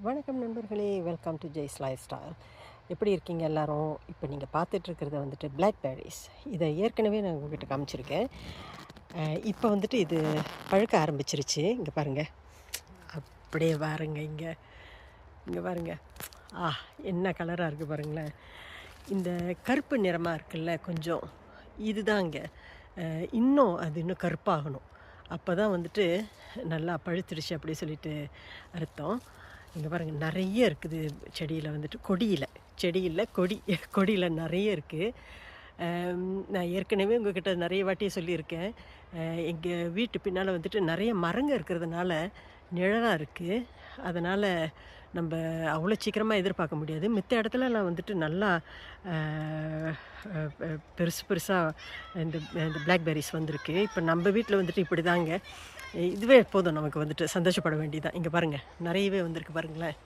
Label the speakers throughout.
Speaker 1: வணக்கம் நண்பர்களே, welcome to Jai's lifestyle. எப்படி இருக்கீங்க எல்லாரும்? இப்போ நீங்கள் பார்த்துட்ருக்கிறத வந்துட்டு பிளாக்பெர்ரிஸ். இதை ஏற்கனவே நான் உங்கள்கிட்ட காமிச்சிருக்கேன். இப்போ வந்துட்டு இது பழுக்க ஆரம்பிச்சிருச்சு. இங்கே பாருங்கள், அப்படியே பாருங்க, இங்கே பாருங்க. என்ன கலராக இருக்குது பாருங்களேன். இந்த கருப்பு நிறமாக இருக்குல்ல கொஞ்சம், இதுதாங்க. இன்னும் அது இன்னும் கருப்பாகணும். அப்போ தான் வந்துட்டு நல்லா பழுத்துடுச்சு அப்படி சொல்லிட்டு அர்த்தம். இங்கே பாருங்கள், நிறைய இருக்குது செடியில் வந்துட்டு. கொடியில் நிறைய இருக்குது. நான் ஏற்கனவே உங்கள்கிட்ட நிறைய வாட்டி சொல்லியிருக்கேன். எங்கள் வீட்டு பின்னால் வந்துட்டு நிறைய மரங்கள் இருக்கிறதுனால நிழலாக இருக்குது. அதனால் நம்ம அவ்வளோ சீக்கிரமாக எதிர்பார்க்க முடியாது. மித்த இடத்துலலாம் வந்துட்டு நல்லா பெருசு பெருசாக இந்த பிளாக்பெர்ரிஸ் வந்திருக்கு. இப்போ நம்ம வீட்டில் வந்துட்டு இப்படி தாங்க. இதுவே போதும் நமக்கு வந்துட்டு சந்தோஷப்பட வேண்டியதான். இங்கே பாருங்கள், நிறையவே வந்திருக்கு பாருங்களேன்.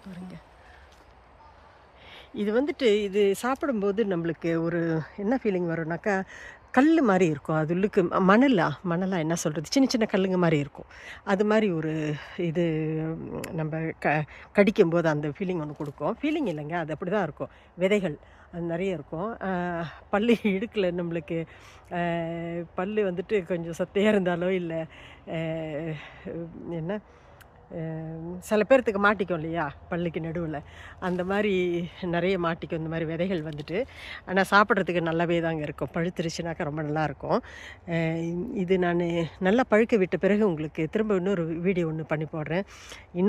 Speaker 1: பாருங்க, இது வந்துட்டு இது சாப்பிடும்போது நம்மளுக்கு ஒரு என்ன ஃபீலிங் வரும்னாக்கா, கல் மாதிரி இருக்கும். அது உள்ளுக்கு மணலா என்ன சொல்கிறது, சின்ன சின்ன கல்லுங்க மாதிரி இருக்கும். அது மாதிரி ஒரு இது நம்ம கடிக்கும்போது அந்த ஃபீலிங் ஒன்று கொடுக்கும். ஃபீலிங் இல்லைங்க, அது அப்படி தான் இருக்கும். விதைகள் அது நிறைய இருக்கும். பல்லு இடுக்கில் நம்மளுக்கு பல் வந்துட்டு கொஞ்சம் சத்தையாக இருந்தாலோ இல்லை என்ன சில பேர்த்துக்கு மாட்டிக்கும் இல்லையா, பல்லுக்கு நடுவில், அந்த மாதிரி நிறைய மாட்டிக்கும் இந்த மாதிரி விதைகள் வந்துட்டு. ஆனால் சாப்பிட்றதுக்கு நல்லாவே தாங்க இருக்கும். பழுத்துருச்சுனாக்கா ரொம்ப நல்லாயிருக்கும். இது நான் நல்லா பழுக்க விட்ட பிறகு உங்களுக்கு திரும்ப இன்னொரு வீடியோ ஒன்று பண்ணி போடுறேன்.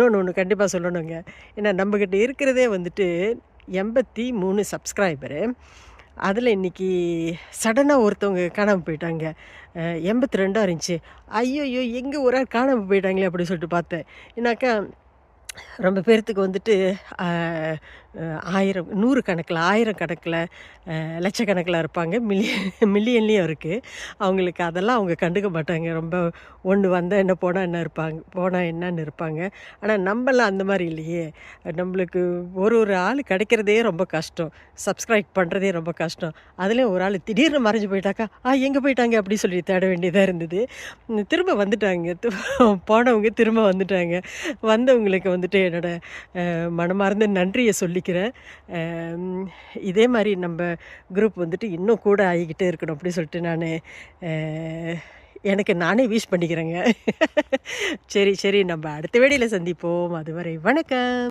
Speaker 1: ஒன்று கண்டிப்பாக சொல்லணுங்க. ஏன்னா நம்மக்கிட்ட இருக்கிறதே வந்துட்டு 83 சப்ஸ்கிரைபரு. அதில் இன்றைக்கி சடனாக ஒருத்தவங்க காணாமல் போயிட்டாங்க. 82 இருந்துச்சு. ஐயோ, எங்கே ஒரு ஆள் காணாமல் போயிட்டாங்களே அப்படின்னு சொல்லிட்டு பார்த்தேன். ஏன்னாக்கா ரொம்ப பேர்த்துக்கு வந்துட்டு 1000 100 கணக்கில் 1000 கணக்கில் லட்சக்கணக்கில் இருப்பாங்க. மில்லியன்லேயும் இருக்குது. அவங்களுக்கு அதெல்லாம் அவங்க கண்டுக்க மாட்டாங்க. ரொம்ப ஒன்று வந்தால் என்ன, போனால் என்னன்னு இருப்பாங்க. ஆனால் நம்மளாம் அந்த மாதிரி இல்லையே. நம்மளுக்கு ஒரு ஆள் கிடைக்கிறதே ரொம்ப கஷ்டம். சப்ஸ்கிரைப் பண்ணுறதே ரொம்ப கஷ்டம். அதுலேயும் ஒரு ஆள் திடீர்னு மறைஞ்சு போயிட்டாக்கா, எங்கே போயிட்டாங்க அப்படி சொல்லி தேட வேண்டியதாக இருந்தது. திரும்ப வந்துட்டாங்க. போனவங்க திரும்ப வந்துட்டாங்க. வந்தவங்களுக்கு வந்துட்டு என்னோடய மனமார்ந்த நன்றியை சொல்லிக்கிறேன். இதே மாதிரி நம்ம குரூப் வந்துட்டு இன்னும் கூட ஆகிக்கிட்டே இருக்கணும் அப்படி சொல்லிட்டு நான் எனக்கு நானே விஷ் பண்ணிக்கிறேங்க. சரி, நம்ம அடுத்த வீடியோவில் சந்திப்போம். அதுவரை வணக்கம்.